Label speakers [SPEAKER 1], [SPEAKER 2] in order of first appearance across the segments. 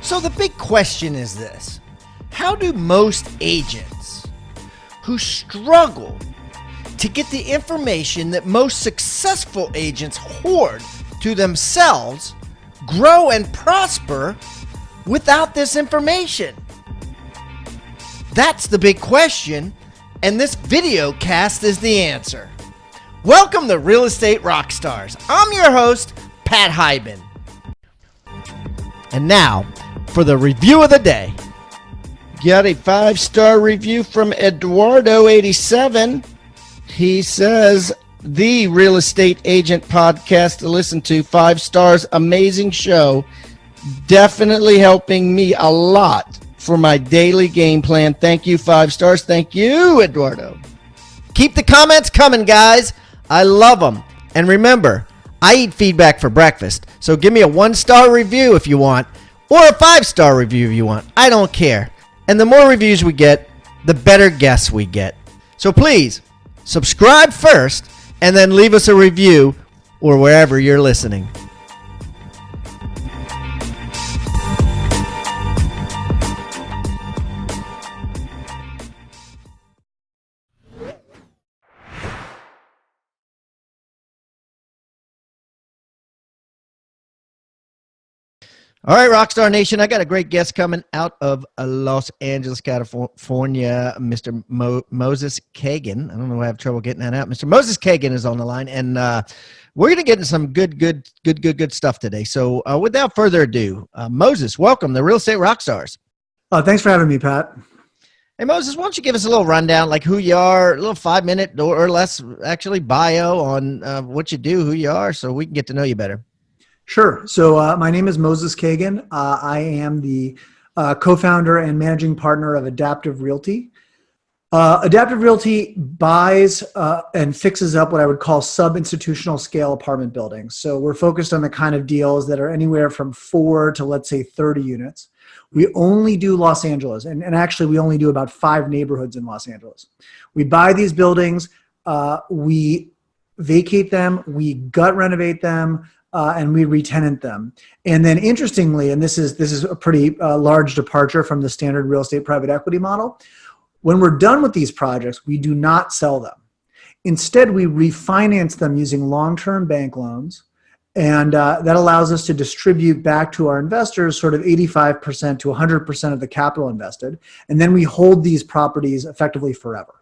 [SPEAKER 1] So the big question is this: how do most agents who struggle to get the information that most successful agents hoard to themselves grow and prosper without this information? That's the big question, and this video cast is the answer. Welcome to Real Estate Rockstars. I'm your host, Pat Hyben. And now, for the review of the day. Got a 5-star review from Eduardo87. He says, the Real Estate Agent podcast to listen to, 5 stars, amazing show. Definitely helping me a lot for my daily game plan. Thank you, 5 stars. Thank you, Eduardo. Keep the comments coming, guys. I love them. And remember, I eat feedback for breakfast. So give me a 1-star review if you want, or a 5-star review if you want. I don't care. And the more reviews we get, the better guests we get. So please, subscribe first, and then leave us a review or wherever you're listening. All right, Rockstar Nation, I got a great guest coming out of Los Angeles, California, Mr. Moses Kagan. I don't know why I have trouble getting that out. Mr. Moses Kagan is on the line, and we're going to get into some good stuff today. So without further ado, Moses, welcome to Real Estate Rockstars.
[SPEAKER 2] Thanks for having me, Pat.
[SPEAKER 1] Hey, Moses, why don't you give us a little rundown, like who you are, a little 5-minute or less, actually, bio on what you do, who you are, so we can get to know you better.
[SPEAKER 2] Sure. So my name is Moses Kagan. I am the co-founder and managing partner of Adaptive Realty. Adaptive Realty buys and fixes up what I would call sub-institutional scale apartment buildings. So we're focused on the kind of deals that are anywhere from 4 to, let's say, 30 units. We only do Los Angeles, and actually we only do about 5 neighborhoods in Los Angeles. We buy these buildings, we vacate them, we gut renovate them, and we re-tenant them. And then interestingly, and this is a pretty large departure from the standard real estate private equity model, when we're done with these projects, we do not sell them. Instead, we refinance them using long-term bank loans, and that allows us to distribute back to our investors sort of 85% to 100% of the capital invested, and then we hold these properties effectively forever.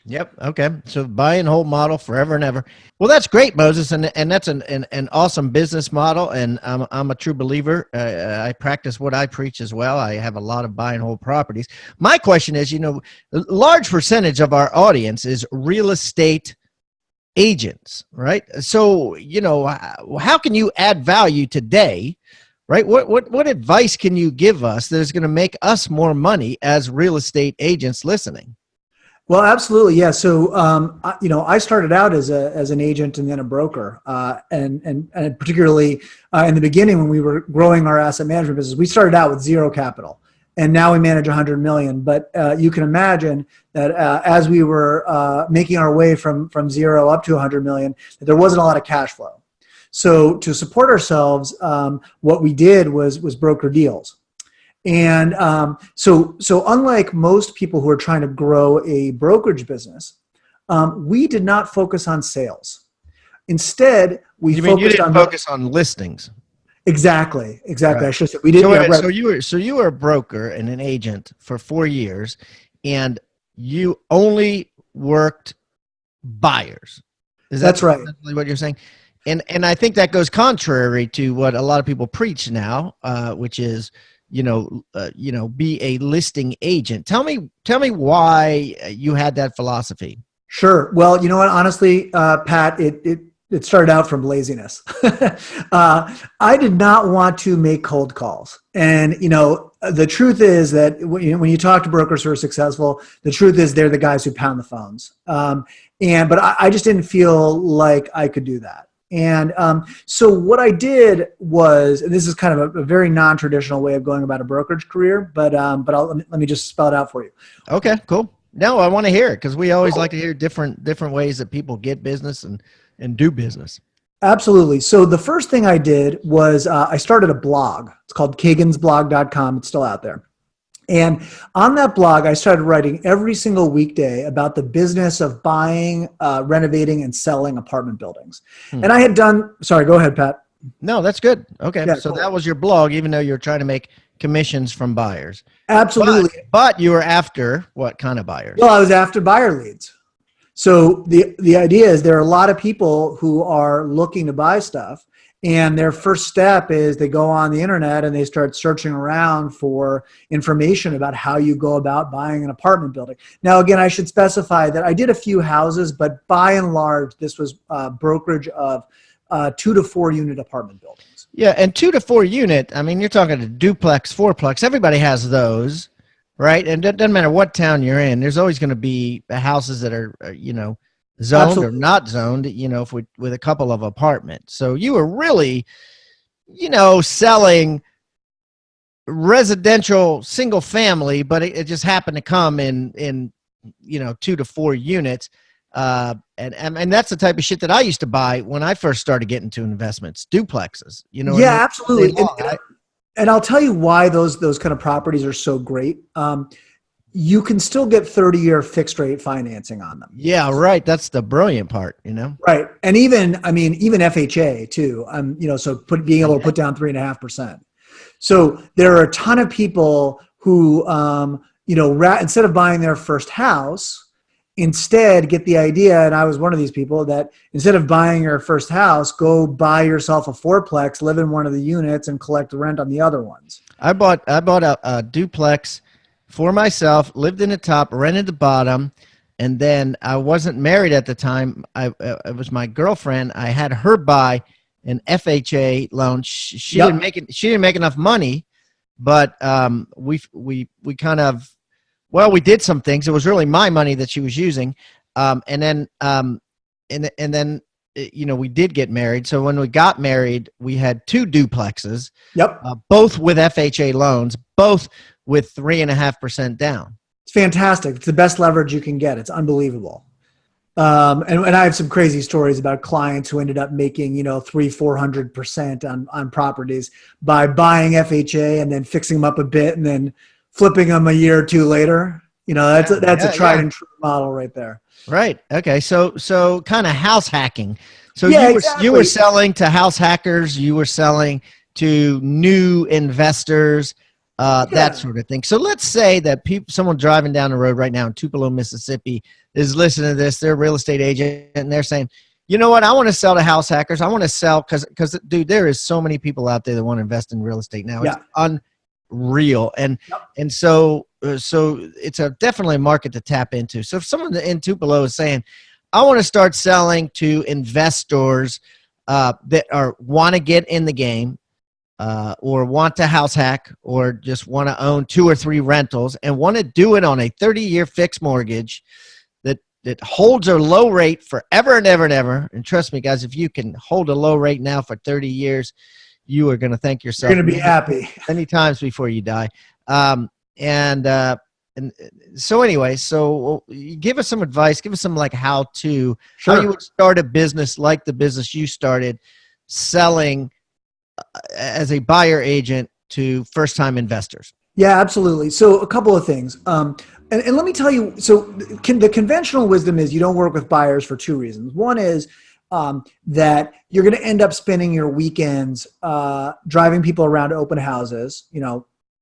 [SPEAKER 1] Yep. Okay. So buy and hold model forever and ever. Well, that's great, Moses. And that's an awesome business model. And I'm a true believer. I practice what I preach as well. I have a lot of buy and hold properties. My question is, a large percentage of our audience is real estate agents, right? So, how can you add value today, right? What advice can you give us that is going to make us more money as real estate agents listening?
[SPEAKER 2] Well, absolutely, yeah. So, I started out as an agent and then a broker, and particularly in the beginning when we were growing our asset management business, we started out with zero capital, and now we manage 100 million. But you can imagine that as we were making our way from zero up to 100 million, that there wasn't a lot of cash flow. So to support ourselves, what we did was broker deals. And so unlike most people who are trying to grow a brokerage business, we did not focus on sales. Instead, we
[SPEAKER 1] focus on listings.
[SPEAKER 2] Exactly. Right. I should say we
[SPEAKER 1] didn't. So you were a broker and an agent for 4 years, and you only worked buyers.
[SPEAKER 2] That's right.
[SPEAKER 1] What you're saying? And I think that goes contrary to what a lot of people preach now, which is, be a listing agent. Tell me why you had that philosophy.
[SPEAKER 2] Sure. Well, you know what, honestly, Pat, it started out from laziness. I did not want to make cold calls. And, the truth is that when you talk to brokers who are successful, the truth is they're the guys who pound the phones. But I just didn't feel like I could do that. And so what I did was, and this is kind of a very non-traditional way of going about a brokerage career, but let me just spell it out for you.
[SPEAKER 1] Okay, cool. No, I want to hear it because we always like to hear different ways that people get business and do business.
[SPEAKER 2] Absolutely. So the first thing I did was I started a blog. It's called kagansblog.com. It's still out there. And on that blog, I started writing every single weekday about the business of buying, renovating, and selling apartment buildings.
[SPEAKER 1] Hmm.
[SPEAKER 2] And I had done, sorry, go ahead, Pat.
[SPEAKER 1] No, that's good. Okay.
[SPEAKER 2] Yeah,
[SPEAKER 1] So
[SPEAKER 2] cool.
[SPEAKER 1] that was your blog, even though you're trying to make commissions from buyers.
[SPEAKER 2] Absolutely.
[SPEAKER 1] But you were after what kind of buyers?
[SPEAKER 2] Well, I was after buyer leads. So the idea is there are a lot of people who are looking to buy stuff, and their first step is they go on the internet and they start searching around for information about how you go about buying an apartment building. Now, again, I should specify that I did a few houses, but by and large, this was brokerage of 2 to 4 unit apartment buildings.
[SPEAKER 1] Yeah, and 2 to 4 unit. I mean, you're talking a duplex, fourplex. Everybody has those, right? And it doesn't matter what town you're in. There's always going to be houses that are, zoned
[SPEAKER 2] Absolutely.
[SPEAKER 1] or not zoned. If with a couple of apartments. So you were really, selling residential single family, but it just happened to come in 2 to 4 units. And that's the type of shit that I used to buy when I first started getting into investments, duplexes. You know what I mean?
[SPEAKER 2] Absolutely. And I'll tell you why those kind of properties are so great. You can still get 30-year fixed rate financing on them.
[SPEAKER 1] Yeah, right. That's the brilliant part,
[SPEAKER 2] Right. And even FHA too. So being able to put down 3.5%. So there are a ton of people who, instead of buying their first house, instead get the idea, and I was one of these people, that instead of buying your first house, go buy yourself a fourplex, live in one of the units, and collect rent on the other ones.
[SPEAKER 1] I bought a duplex for myself, lived in the top, rented the bottom, and then I wasn't married at the time. It was my girlfriend. I had her buy an FHA loan. She didn't make enough money, but we kind of, we did some things. It was really my money that she was using, and then we did get married. So when we got married, we had 2 duplexes.
[SPEAKER 2] Yep.
[SPEAKER 1] Both with FHA loans, both with 3.5% down.
[SPEAKER 2] It's fantastic. It's the best leverage you can get. It's unbelievable. And I have some crazy stories about clients who ended up making, 300-400% on properties by buying FHA and then fixing them up a bit and then flipping them a year or two later. That's a tried and true model right there.
[SPEAKER 1] Right. Okay. So kind of house hacking. So
[SPEAKER 2] exactly.
[SPEAKER 1] You were selling to house hackers. You were selling to new investors. That sort of thing. So let's say that someone driving down the road right now in Tupelo, Mississippi is listening to this. They're a real estate agent and they're saying, you know what? I want to sell to house hackers. I want to sell because dude, there is so many people out there that want to invest in real estate now. It's unreal. And so it's definitely a market to tap into. So if someone in Tupelo is saying, I want to start selling to investors that want to get in the game, or want to house hack, or just want to own 2 or 3 rentals and want to do it on a 30-year fixed mortgage that holds a low rate forever and ever and ever. And trust me, guys, if you can hold a low rate now for 30 years, you are going to thank yourself.
[SPEAKER 2] You're going to be happy
[SPEAKER 1] many times before you die. And so anyway, so give us some advice. Give us some how you would start a business like the business you started, selling as a buyer agent to first-time investors.
[SPEAKER 2] Yeah, absolutely. So a couple of things. And let me tell you, so the conventional wisdom is you don't work with buyers for 2 reasons. One is that you're going to end up spending your weekends driving people around to open houses,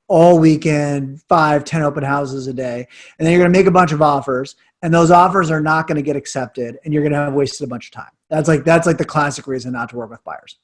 [SPEAKER 2] all weekend, 5-10 open houses a day. And then you're going to make a bunch of offers, and those offers are not going to get accepted, and you're going to have wasted a bunch of time. That's like the classic reason not to work with buyers.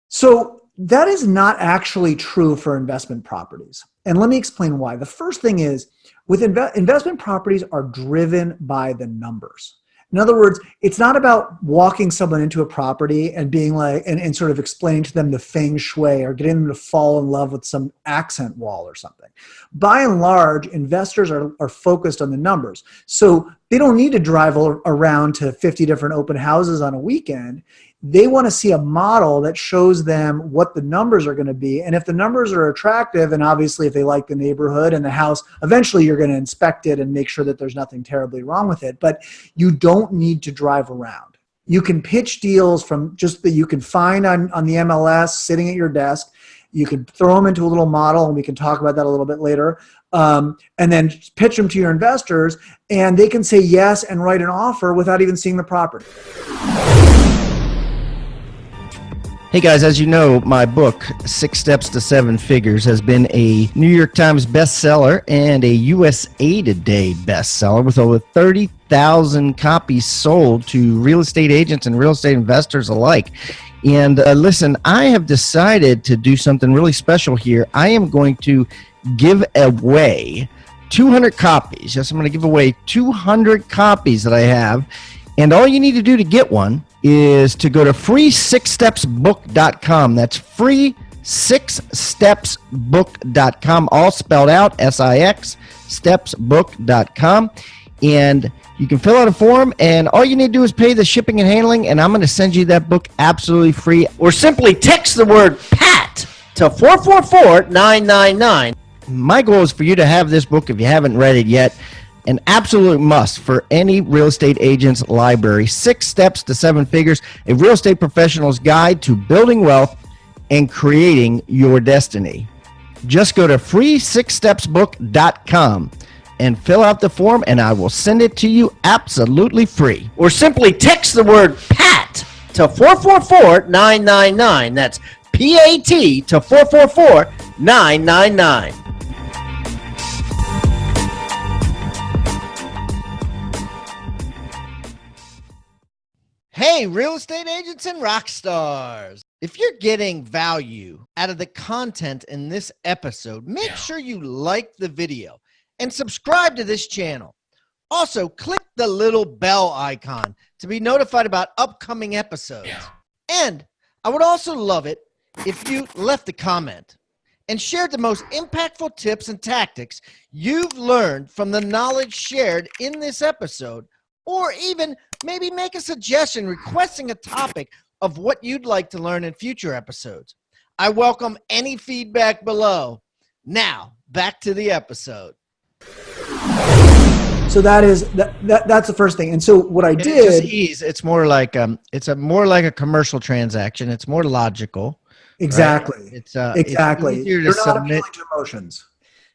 [SPEAKER 2] So that is not actually true for investment properties. And let me explain why. The first thing is with investment properties are driven by the numbers. In other words, it's not about walking someone into a property and being and sort of explaining to them the feng shui or getting them to fall in love with some accent wall or something. By and large, investors are focused on the numbers. So they don't need to drive around to 50 different open houses on a weekend. They want to see a model that shows them what the numbers are going to be. And if the numbers are attractive, and obviously if they like the neighborhood and the house, eventually you're going to inspect it and make sure that there's nothing terribly wrong with it. But you don't need to drive around. You can pitch deals from just that you can find on the MLS sitting at your desk. You can throw them into a little model, and we can talk about that a little bit later, and then pitch them to your investors, and they can say yes and write an offer without even seeing the property.
[SPEAKER 1] Hey guys, as you know, my book, 6 Steps to 7 Figures, has been a New York Times bestseller and a USA Today bestseller with over 30,000 copies sold to real estate agents and real estate investors alike. And listen, I have decided to do something really special here. I am going to give away 200 copies. Yes, I'm going to give away 200 copies that I have. And all you need to do to get one is to go to free6stepsbook.com. That's free6stepsbook.com, all spelled out, S-I-X, stepsbook.com. And you can fill out a form, and all you need to do is pay the shipping and handling, and I'm going to send you that book absolutely free. Or simply text the word PAT to 444-999. My goal is for you to have this book, if you haven't read it yet, an absolute must for any real estate agent's library. 6 Steps to 7 Figures, a real estate professional's guide to building wealth and creating your destiny. Just go to free6stepsbook.com and fill out the form, and I will send it to you absolutely free. Or simply text the word PAT to 444-999. That's P-A-T to 444-999. Hey, real estate agents and rock stars. If you're getting value out of the content in this episode, make sure you like the video and subscribe to this channel. Also, click the little bell icon to be notified about upcoming episodes. And I would also love it if you left a comment and shared the most impactful tips and tactics you've learned from the knowledge shared in this episode, or even maybe make a suggestion requesting a topic of what you'd like to learn in future episodes. I welcome any feedback below. Now, back to the episode.
[SPEAKER 2] So that's the first thing. And so what I did,
[SPEAKER 1] it's just ease. It's more like more like a commercial transaction. It's more logical.
[SPEAKER 2] Exactly.
[SPEAKER 1] Right?
[SPEAKER 2] Exactly.
[SPEAKER 1] It's easier to
[SPEAKER 2] You're not
[SPEAKER 1] submit.
[SPEAKER 2] appealing to emotions.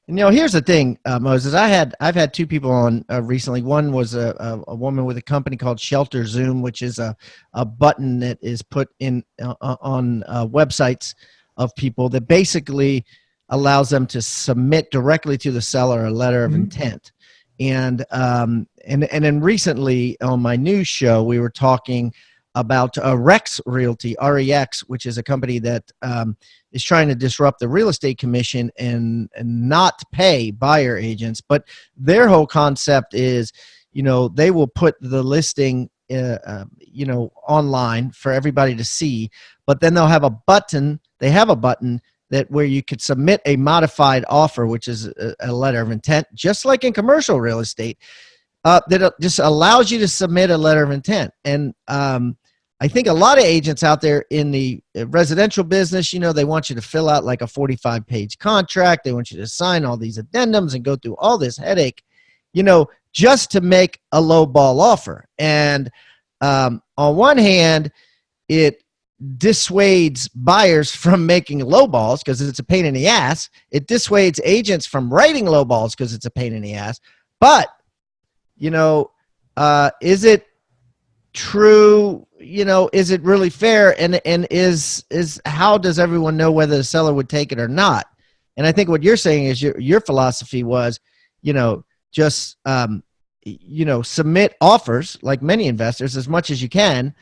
[SPEAKER 1] And, here's the thing, Moses. I've had 2 people on recently. One was a woman with a company called Shelter Zoom, which is a button that is put in on websites of people that basically allows them to submit directly to the seller a letter of intent. And then recently on my news show, we were talking about Rex Realty, REX, which is a company that is trying to disrupt the real estate commission and not pay buyer agents. But their whole concept is, they will put the listing, online for everybody to see, but then they'll have a button. They have a button that where you could submit a modified offer, which is a letter of intent, just like in commercial real estate, that just allows you to submit a letter of intent. And I think a lot of agents out there in the residential business, they want you to fill out like a 45-page contract. They want you to sign all these addendums and go through all this headache, just to make a low ball offer. And on one hand, it dissuades buyers from making low balls because it's a pain in the ass. It dissuades agents from writing low balls because it's a pain in the ass. But, is it true? Is it really fair? And is how does everyone know whether the seller would take it or not? And I think what you're saying is your philosophy was, just, submit offers like many investors as much as you can,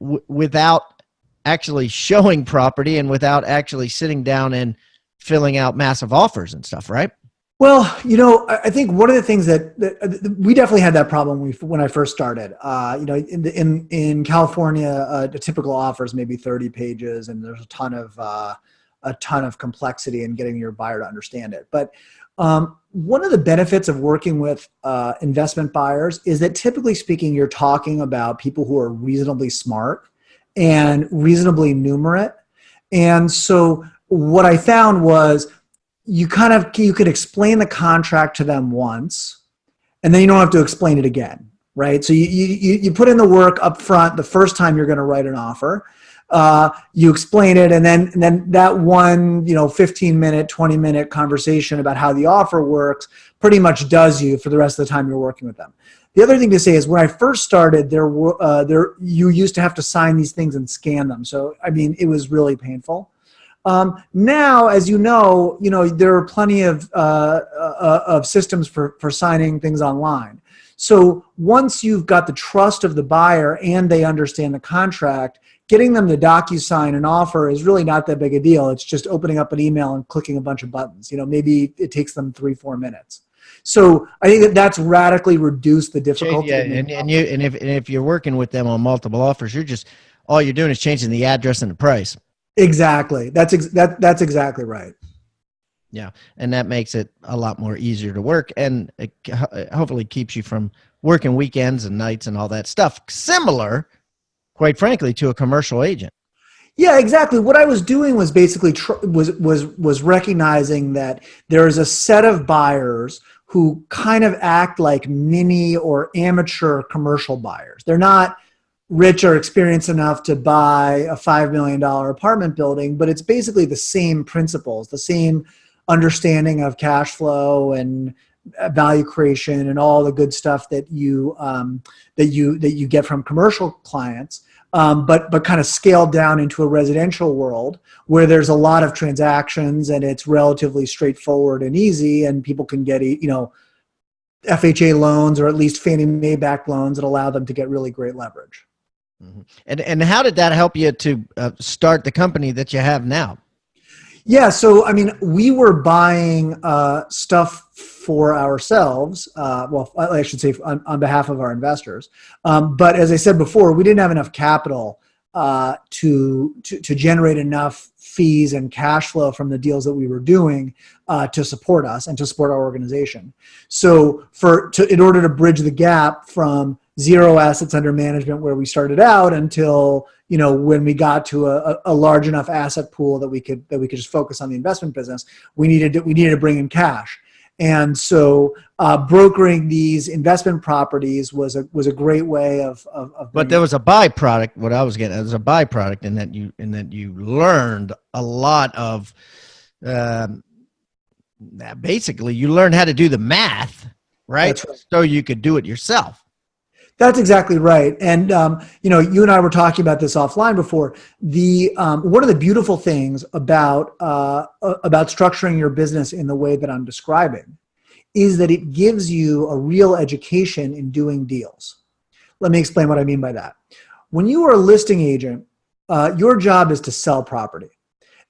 [SPEAKER 1] without actually showing property and without actually sitting down and filling out massive offers and stuff, right?
[SPEAKER 2] Well, I think one of the things that we definitely had that problem when I first started. In California, a typical offer is maybe 30 pages, and there's a ton of complexity in getting your buyer to understand it. But one of the benefits of working with investment buyers is that, typically speaking, you're talking about people who are reasonably smart and reasonably numerate. And so what I found was, you could explain the contract to them once, and then you don't have to explain it again, right? So you put in the work up front the first time you're going to write an offer. You explain it, and then that one 15-minute, 20-minute conversation about how the offer works pretty much does you for the rest of the time you're working with them. The other thing to say is when I first started, you used to have to sign these things and scan them. So I mean, it was really painful. Now, as you know, there are plenty of systems for signing things online. So once you've got the trust of the buyer and they understand the contract, getting them to DocuSign an offer is really not that big a deal. It's just opening up an email and clicking a bunch of buttons. Maybe it takes them 3-4 minutes. So I think that's radically reduced the difficulty.
[SPEAKER 1] Yeah, and if you're working with them on multiple offers, all you're doing is changing the address and the price.
[SPEAKER 2] Exactly. That's exactly right.
[SPEAKER 1] Yeah, and that makes it a lot more easier to work, and it hopefully keeps you from working weekends and nights and all that stuff. Similar, quite frankly, to a commercial agent.
[SPEAKER 2] Yeah, exactly. What I was doing was basically was recognizing that there is a set of buyers who kind of act like mini or amateur commercial buyers. They're not rich or experienced enough to buy a $5 million apartment building, but it's basically the same principles, the same understanding of cash flow and value creation and all the good stuff that you get from commercial clients, but kind of scaled down into a residential world where there's a lot of transactions and it's relatively straightforward and easy, and people can get FHA loans or at least Fannie Mae backed loans that allow them to get really great leverage.
[SPEAKER 1] Mm-hmm. And how did that help you to start the company that you have now?
[SPEAKER 2] Yeah, so I mean, we were buying stuff for ourselves. Well, I should say on behalf of our investors. But as I said before, we didn't have enough capital to generate enough fees and cash flow from the deals that we were doing to support us and to support our organization. So in order to bridge the gap from zero assets under management where we started out until when we got to a large enough asset pool that we could just focus on the investment business, we needed to bring in cash. And so brokering these investment properties was a great way of
[SPEAKER 1] but there was a byproduct. What I was getting at was a byproduct in that you learned a lot of basically you learned how to do the math, right? So you could do it yourself.
[SPEAKER 2] That's exactly right. And, you and I were talking about this offline before. One of the beautiful things about structuring your business in the way that I'm describing is that it gives you a real education in doing deals. Let me explain what I mean by that. When you are a listing agent, your job is to sell property.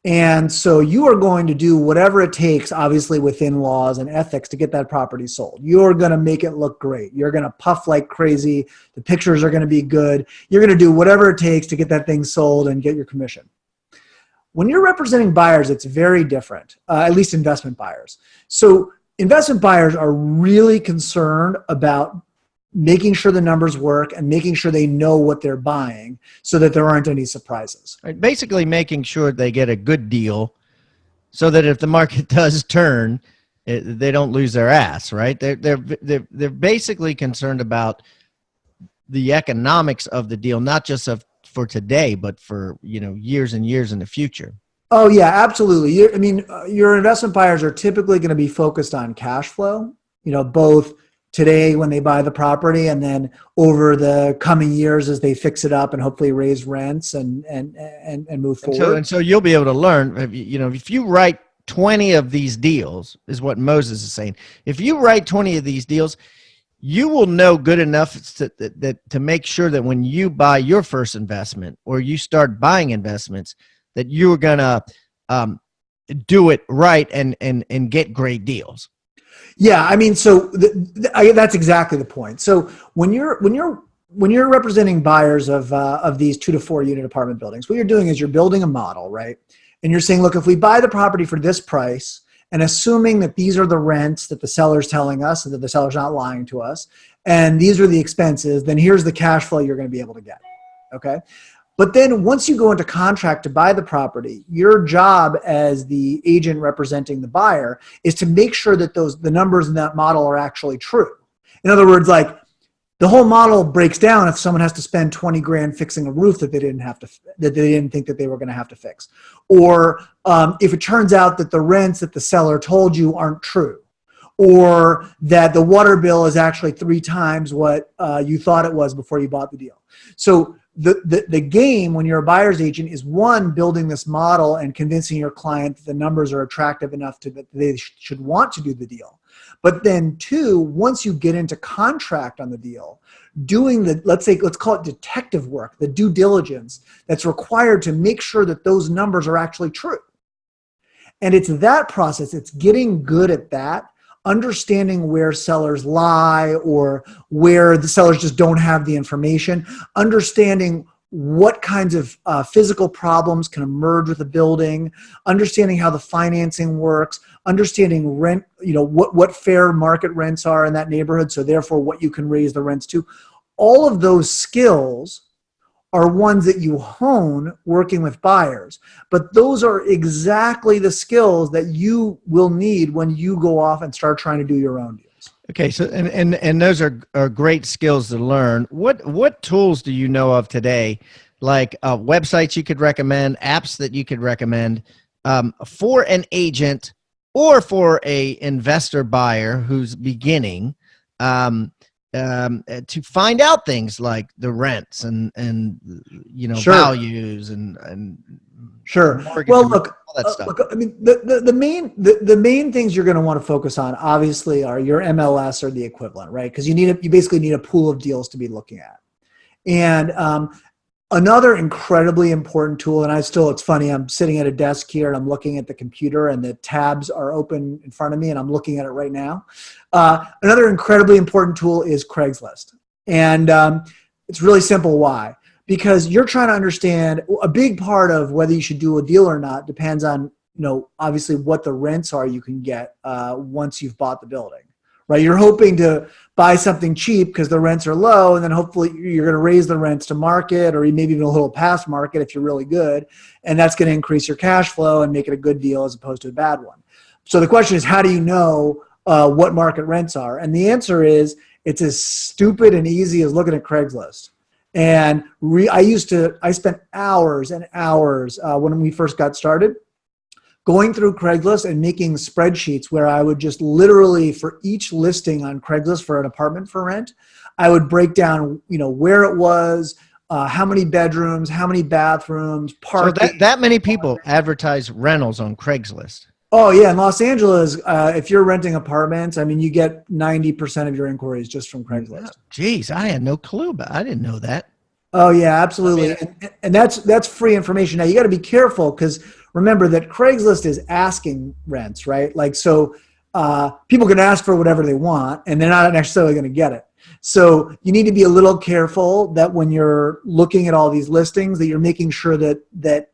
[SPEAKER 2] And so you are going to do whatever it takes, obviously within laws and ethics, to get that property sold. You're going to make it look great. You're going to puff like crazy. The pictures are going to be good. You're going to do whatever it takes to get that thing sold and get your commission. When you're representing buyers, it's very different, at least investment buyers. So investment buyers are really concerned about making sure the numbers work and making sure they know what they're buying so that there aren't any surprises.
[SPEAKER 1] Right, basically making sure they get a good deal so that if the market does turn, they don't lose their ass, right? They're basically concerned about the economics of the deal, not just for today, but for years and years in the future.
[SPEAKER 2] Oh yeah, absolutely. Your investment buyers are typically going to be focused on cash flow, both today when they buy the property and then over the coming years as they fix it up and hopefully raise rents and move forward.
[SPEAKER 1] And so you'll be able to learn, if you write 20 of these deals, is what Moses is saying. If you write 20 of these deals, you will know good enough to make sure that when you buy your first investment or you start buying investments, that you're going to do it right and get great deals.
[SPEAKER 2] Yeah, so that's exactly the point. So when you're representing buyers of these 2 to 4 unit apartment buildings, what you're doing is you're building a model, right? And you're saying, look, if we buy the property for this price, and assuming that these are the rents that the seller's telling us and that the seller's not lying to us, and these are the expenses, then here's the cash flow you're going to be able to get. Okay. But then once you go into contract to buy the property, your job as the agent representing the buyer is to make sure that the numbers in that model are actually true. In other words, like The whole model breaks down if someone has to spend 20 grand fixing a roof that they didn't think that they were going to have to fix. Or if it turns out that the rents that the seller told you aren't true, or that the water bill is actually 3 times what you thought it was before you bought the deal. So the game when you're a buyer's agent is, one, building this model and convincing your client that the numbers are attractive enough that they should want to do the deal. But then 2, once you get into contract on the deal, doing let's call it detective work, the due diligence that's required to make sure that those numbers are actually true. And it's that process, it's getting good at that, understanding where sellers lie or where the sellers just don't have the information, understanding what kinds of physical problems can emerge with a building, understanding how the financing works, understanding rent, what fair market rents are in that neighborhood, so therefore what you can raise the rents to. All of those skills are ones that you hone working with buyers, but those are exactly the skills that you will need when you go off and start trying to do your own deals.
[SPEAKER 1] Okay, so and those are great skills to learn. What tools do you know of today, like websites you could recommend, apps that you could recommend for an agent or for a investor buyer who's beginning to find out things like the rents and
[SPEAKER 2] Sure.
[SPEAKER 1] values and
[SPEAKER 2] Sure.
[SPEAKER 1] mortgage
[SPEAKER 2] Well,
[SPEAKER 1] and
[SPEAKER 2] look,
[SPEAKER 1] all that stuff.
[SPEAKER 2] I mean, the main things you're going to want to focus on, obviously, are your MLS or the equivalent, right? Because you basically need a pool of deals to be looking at. And another incredibly important tool, and it's funny, I'm sitting at a desk here and I'm looking at the computer and the tabs are open in front of me and I'm looking at it right now. Another incredibly important tool is Craigslist. And it's really simple. Why? Because you're trying to understand, a big part of whether you should do a deal or not depends on, obviously what the rents are you can get once you've bought the building, right? You're hoping to buy something cheap because the rents are low, and then hopefully you're going to raise the rents to market or maybe even a little past market if you're really good, and that's going to increase your cash flow and make it a good deal as opposed to a bad one. So the question is, how do you know what market rents are? And the answer is, it's as stupid and easy as looking at Craigslist. And I spent hours and hours when we first got started going through Craigslist and making spreadsheets where I would just literally, for each listing on Craigslist for an apartment for rent, I would break down, where it was, how many bedrooms, how many bathrooms, parking.
[SPEAKER 1] So that many people advertise rentals on Craigslist.
[SPEAKER 2] Oh yeah, in Los Angeles, if you're renting apartments, I mean, you get 90% of your inquiries just from Craigslist.
[SPEAKER 1] Geez, I had no clue I didn't know that.
[SPEAKER 2] Oh yeah, absolutely. And that's free information. Now you got to be careful because remember that Craigslist is asking rents, right? Like, so people can ask for whatever they want and they're not necessarily going to get it. So you need to be a little careful that when you're looking at all these listings that you're making sure that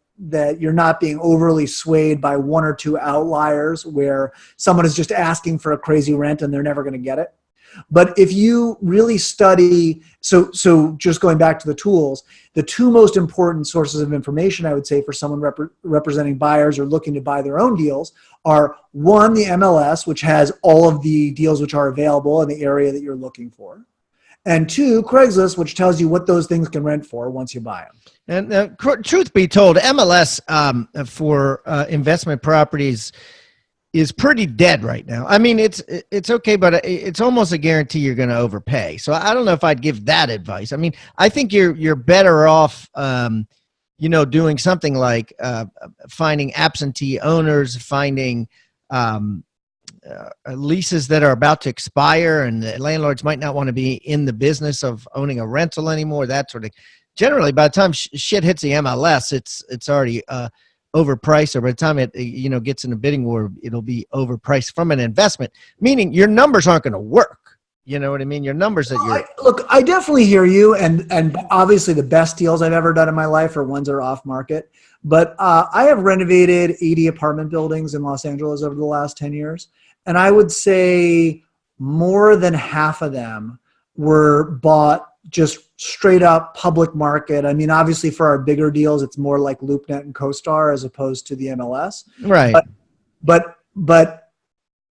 [SPEAKER 2] you're not being overly swayed by 1 or 2 outliers where someone is just asking for a crazy rent and they're never going to get it. But if you really study, so just going back to the tools, the 2 most important sources of information, I would say, for someone representing buyers or looking to buy their own deals are, 1, the MLS, which has all of the deals which are available in the area that you're looking for. And 2, Craigslist, which tells you what those things can rent for once you buy them.
[SPEAKER 1] And truth be told, MLS for investment properties is pretty dead right now. I mean, it's okay, but it's almost a guarantee you're going to overpay. So I don't know if I'd give that advice. I mean, I think you're better off, doing something like finding absentee owners, finding leases that are about to expire, and the landlords might not want to be in the business of owning a rental anymore. That sort of. Generally, by the time shit hits the MLS, it's already overpriced, or by the time it gets in a bidding war, it'll be overpriced from an investment. Meaning your numbers aren't going to work. You know what I mean? Your numbers that
[SPEAKER 2] look, I definitely hear you, and obviously the best deals I've ever done in my life are ones that are off market. But I have renovated 80 apartment buildings in Los Angeles over the last 10 years, and I would say more than half of them were bought just straight up public market. I mean, obviously for our bigger deals, it's more like LoopNet and CoStar as opposed to the MLS.
[SPEAKER 1] Right.
[SPEAKER 2] But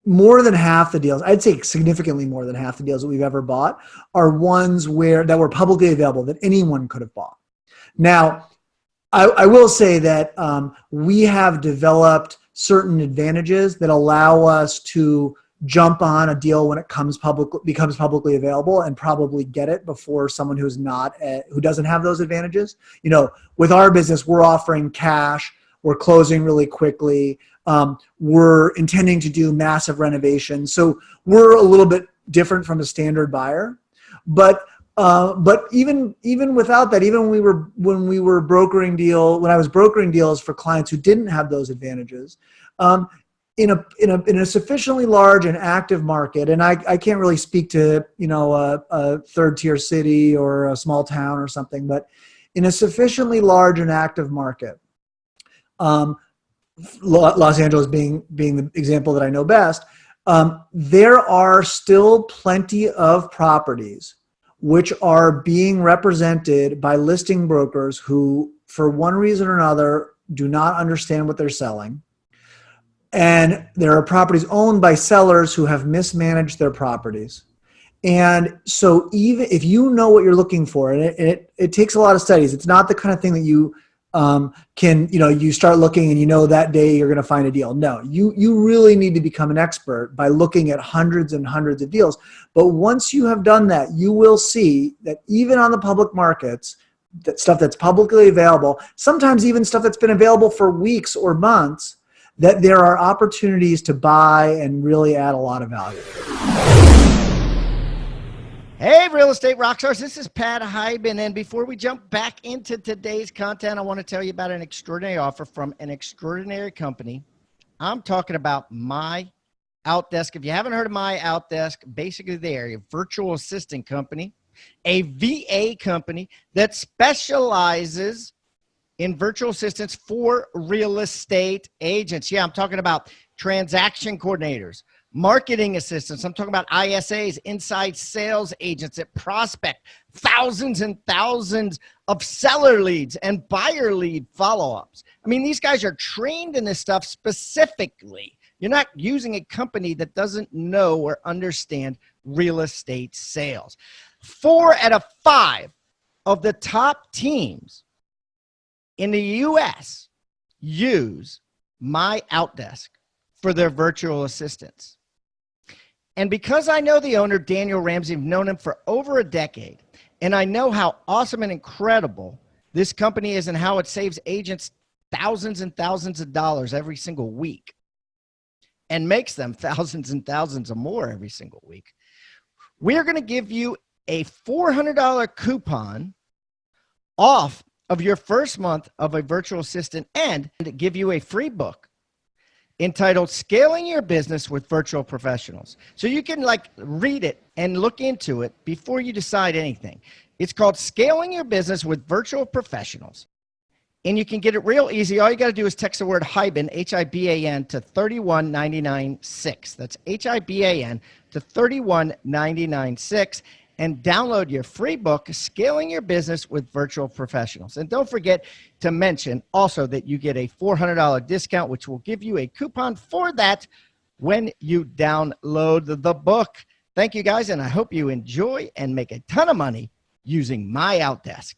[SPEAKER 2] more than half the deals, I'd say significantly more than half the deals that we've ever bought are ones that were publicly available that anyone could have bought. Now, I will say that we have developed certain advantages that allow us to jump on a deal when it becomes publicly available and probably get it before someone who doesn't have those advantages. With our business, we're offering cash, we're closing really quickly, we're intending to do massive renovations, so we're a little bit different from a standard buyer, but even without that, even when I was brokering deals for clients who didn't have those advantages, in a sufficiently large and active market, and I can't really speak to a third tier city or a small town or something, but in a sufficiently large and active market, Los Angeles being the example that I know best, there are still plenty of properties which are being represented by listing brokers who, for one reason or another, do not understand what they're selling. And there are properties owned by sellers who have mismanaged their properties. And so even if you know what you're looking for, and it takes a lot of studies, it's not the kind of thing that you you start looking and that day you're going to find a deal. No, you really need to become an expert by looking at hundreds and hundreds of deals. But once you have done that, you will see that even on the public markets, that stuff that's publicly available, sometimes even stuff that's been available for weeks or months, that there are opportunities to buy and really add a lot of value.
[SPEAKER 1] Hey, Real Estate Rockstars, this is Pat Hyben, and before we jump back into today's content, I want to tell you about an extraordinary offer from an extraordinary company. I'm talking about My Outdesk. If you haven't heard of My Outdesk, basically they're a virtual assistant company, a VA company that specializes in virtual assistants for real estate agents. Yeah, I'm talking about transaction coordinators, marketing assistants. I'm talking about ISAs, inside sales agents that prospect thousands and thousands of seller leads and buyer lead follow-ups. I mean, these guys are trained in this stuff specifically. You're not using a company that doesn't know or understand real estate sales. 4 out of 5 of the top teams in the US use My Outdesk for their virtual assistants. And because I know the owner, Daniel Ramsey, I've known him for over a decade, and I know how awesome and incredible this company is and how it saves agents thousands and thousands of dollars every single week and makes them thousands and thousands of more every single week, we're going to give you a $400 coupon off of your first month of a virtual assistant and give you a free book entitled Scaling Your Business with Virtual Professionals. So you can read it and look into it before you decide anything. It's called Scaling Your Business with Virtual Professionals. And you can get it real easy. All you got to do is text the word Hyben, H-I-B-A-N, to 31996. That's H-I-B-A-N to 31996. And download your free book, Scaling Your Business with Virtual Professionals. And don't forget to mention also that you get a $400 discount, which will give you a coupon for that when you download the book. Thank you, guys, and I hope you enjoy and make a ton of money using My Outdesk.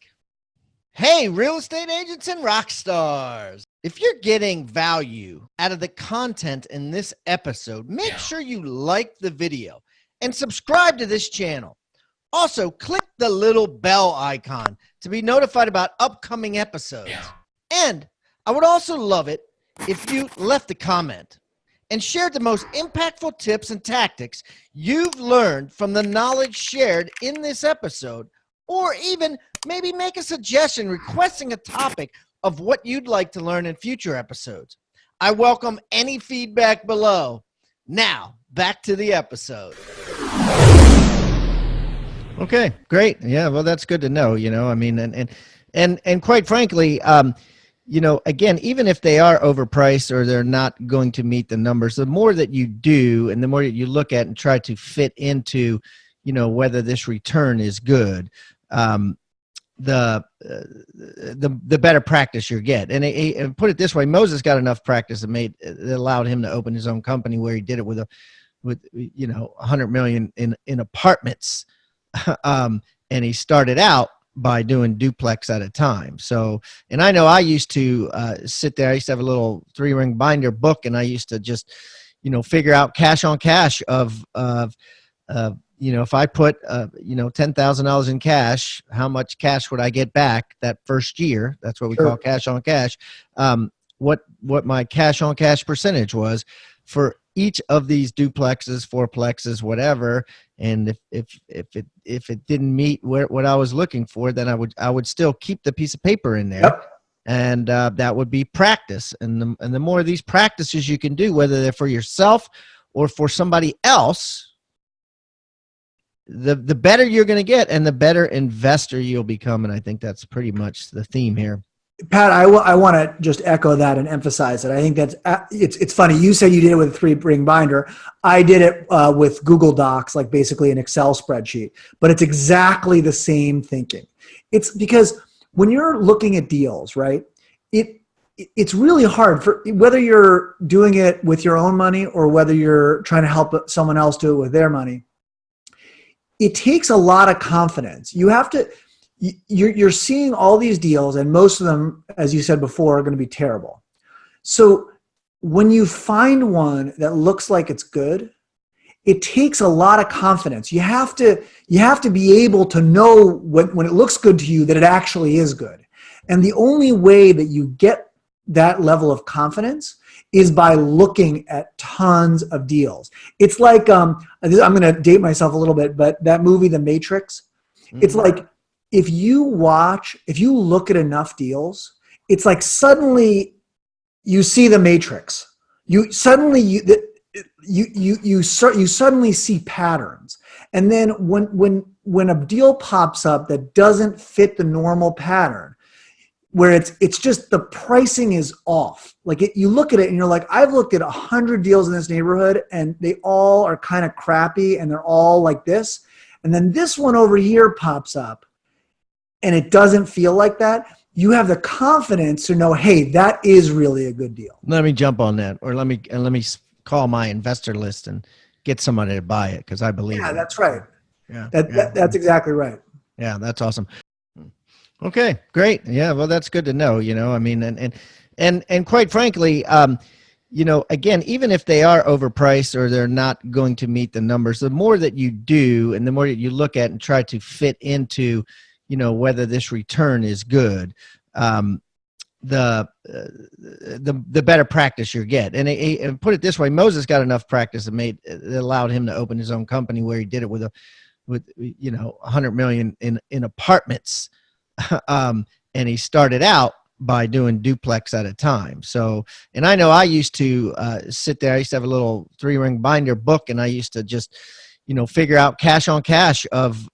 [SPEAKER 1] Hey, real estate agents and rock stars. If you're getting value out of the content in this episode, make sure you like the video and subscribe to this channel. Also, click the little bell icon to be notified about upcoming episodes. And I would also love it if you left a comment and shared the most impactful tips and tactics you've learned from the knowledge shared in this episode, or even maybe make a suggestion requesting a topic of what you'd like to learn in future episodes. I welcome any feedback below. Now, back to the episode. Okay, great. Yeah, well, that's good to know, I mean, and quite frankly, again, even if they are overpriced or they're not going to meet the numbers, the more that you do and the more that you look at and try to fit into, whether this return is good, the better practice you get. And put it this way, Moses got enough practice that allowed him to open his own company where he did it with 100 million in apartments. And he started out by doing duplex at a time. So, and I know I used to sit there. I used to have a little 3-ring binder book, and I used to just, figure out cash on cash of if I put $10,000 in cash, how much cash would I get back that first year? That's what we call cash on cash. What my cash on cash percentage was for each of these duplexes, fourplexes, whatever. And if it didn't meet what I was looking for, then I would still keep the piece of paper in there.
[SPEAKER 2] Yep.
[SPEAKER 1] And that would be practice. And the more of these practices you can do, whether they're for yourself or for somebody else, the better you're going to get and the better investor you'll become. And I think that's pretty much the theme here.
[SPEAKER 2] Pat, I want to just echo that and emphasize it. I think that's it's funny. You said you did it with a 3-ring binder. I did it with Google Docs, like basically an Excel spreadsheet. But it's exactly the same thinking. It's because when you're looking at deals, right? It's really hard for whether you're doing it with your own money or whether you're trying to help someone else do it with their money. It takes a lot of confidence. You have to. You're seeing all these deals, and most of them, as you said before, are going to be terrible. So when you find one that looks like it's good, it takes a lot of confidence. You have to be able to know when it looks good to you that it actually is good. And the only way that you get that level of confidence is by looking at tons of deals. It's like, I'm going to date myself a little bit, but that movie, The Matrix, it's like, if you look at enough deals, it's like suddenly you see the Matrix. You suddenly see patterns. And then when a deal pops up that doesn't fit the normal pattern, where it's just the pricing is off. Like you look at it and you're like, I've looked at 100 deals in this neighborhood and they all are kind of crappy and they're all like this. And then this one over here pops up and it doesn't feel like that. You have the confidence to know, hey, that is really a good deal.
[SPEAKER 1] Let me jump on that, or let me call my investor list and get somebody to buy it because I believe.
[SPEAKER 2] Yeah,
[SPEAKER 1] it.
[SPEAKER 2] That's right.
[SPEAKER 1] Yeah,
[SPEAKER 2] that's exactly right.
[SPEAKER 1] Yeah, that's awesome. Okay, great. Yeah, well, that's good to know. I mean, and quite frankly, again, even if they are overpriced or they're not going to meet the numbers, the more that you do and the more that you look at and try to fit into, whether this return is good, the better practice you get. And put it this way, Moses got enough practice that allowed him to open his own company where he did it with 100 million in apartments. And he started out by doing duplex at a time. So, and I know I used to sit there. I used to have a little 3-ring binder book, and I used to just, figure out cash on cash of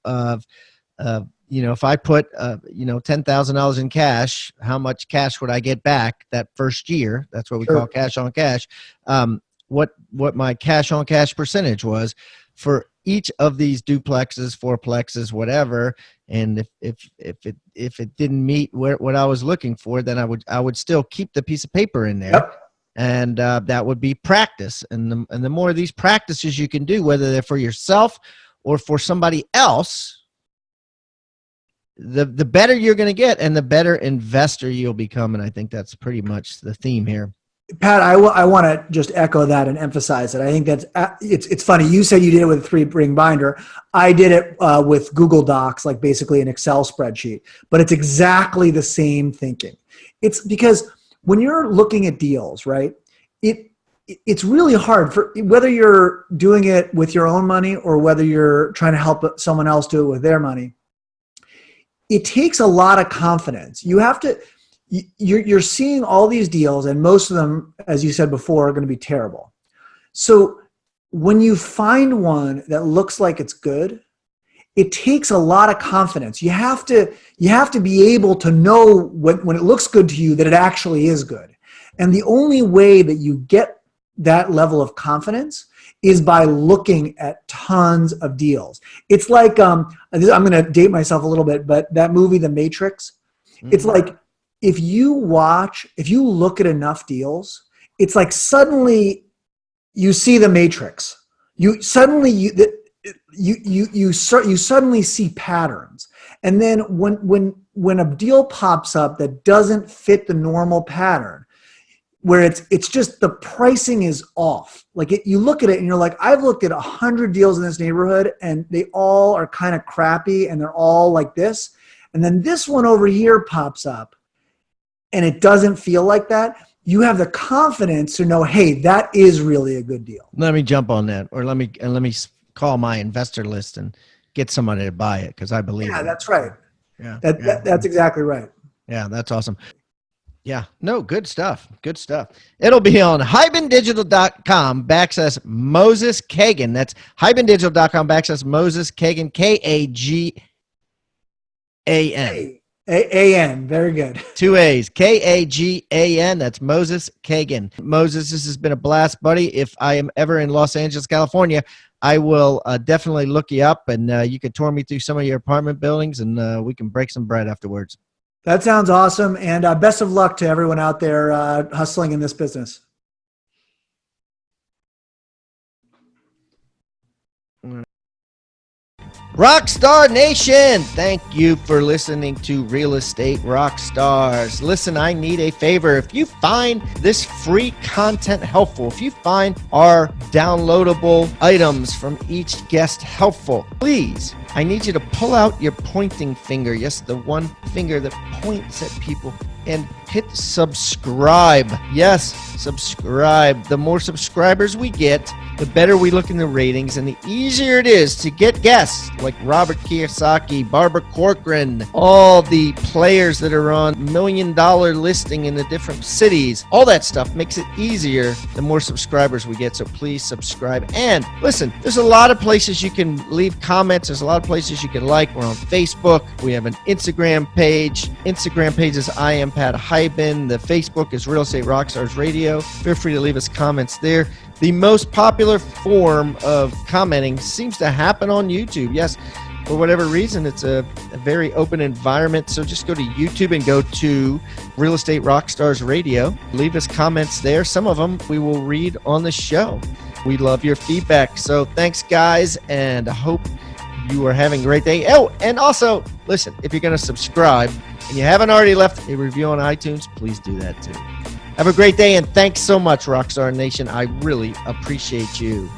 [SPEAKER 1] if I put $10,000 in cash, how much cash would I get back that first year? That's what we call cash on cash. What my cash on cash percentage was for each of these duplexes, fourplexes, whatever. And if it didn't meet what I was looking for, then I would still keep the piece of paper in there.
[SPEAKER 2] Yep.
[SPEAKER 1] And that would be practice. And the more of these practices you can do, whether they're for yourself or for somebody else, the better you're going to get and the better investor you'll become. And I think that's pretty much the theme here.
[SPEAKER 2] Pat, I want to just echo that and emphasize it. I think that's it's funny. You said you did it with a 3-ring binder. I did it with Google Docs, like basically an Excel spreadsheet. But it's exactly the same thinking. It's because when you're looking at deals, right? It's really hard for whether you're doing it with your own money or whether you're trying to help someone else do it with their money. It takes a lot of confidence. You have to. You're seeing all these deals, and most of them, as you said before, are going to be terrible. So when you find one that looks like it's good, it takes a lot of confidence. You have to be able to know when it looks good to you that it actually is good. And the only way that you get that level of confidence is by looking at tons of deals. It's like, I'm going to date myself a little bit, but that movie, The Matrix, it's like, if you look at enough deals, it's like suddenly you see the Matrix. You suddenly see patterns. And then when a deal pops up that doesn't fit the normal pattern, where it's just the pricing is off. Like you look at it and you're like, I've looked at 100 deals in this neighborhood and they all are kind of crappy and they're all like this. And then this one over here pops up and it doesn't feel like that. You have the confidence to know, hey, that is really a good deal.
[SPEAKER 1] Let me jump on that, or let me call my investor list and get somebody to buy it because I believe.
[SPEAKER 2] Yeah,
[SPEAKER 1] it.
[SPEAKER 2] that's right.
[SPEAKER 1] Yeah,
[SPEAKER 2] that's exactly right.
[SPEAKER 1] Yeah, that's awesome. Yeah, no, good stuff. Good stuff. It'll be on hibandigital.com/Moses Kagan. That's hibandigital.com/Moses Kagan, Kagan.
[SPEAKER 2] A-N. Very good.
[SPEAKER 1] 2 A's. Kagan. That's Moses Kagan. Moses, this has been a blast, buddy. If I am ever in Los Angeles, California, I will definitely look you up, and you can tour me through some of your apartment buildings, and we can break some bread afterwards.
[SPEAKER 2] That sounds awesome. And best of luck to everyone out there hustling in this business.
[SPEAKER 1] Rockstar Nation, thank you for listening to Real Estate Rockstars. Listen, I need a favor. If you find this free content helpful, if you find our downloadable items from each guest helpful, please, I need you to pull out your pointing finger. Yes, the one finger that points at people, and hit subscribe. Yes, subscribe. The more subscribers we get, the better we look in the ratings, and the easier it is to get guests like Robert Kiyosaki, Barbara Corcoran, all the players that are on $1 million listing in the different cities. All that stuff makes it easier the more subscribers we get, so please subscribe. And listen, there's a lot of places you can leave comments. There's a lot of places you can like. We're on Facebook. We have an Instagram page. Instagram page is I am Pat Hyben. The Facebook is Real Estate Rockstars Radio. Feel free to leave us comments there. The most popular form of commenting seems to happen on YouTube. Yes, for whatever reason, it's a very open environment. So just go to YouTube and go to Real Estate Rockstars Radio. Leave us comments there. Some of them we will read on the show. We love your feedback. So thanks, guys, and I hope you are having a great day. Oh, and also, listen, if you're going to subscribe and you haven't already left a review on iTunes, please do that too. Have a great day, and thanks so much, Rockstar Nation. I really appreciate you.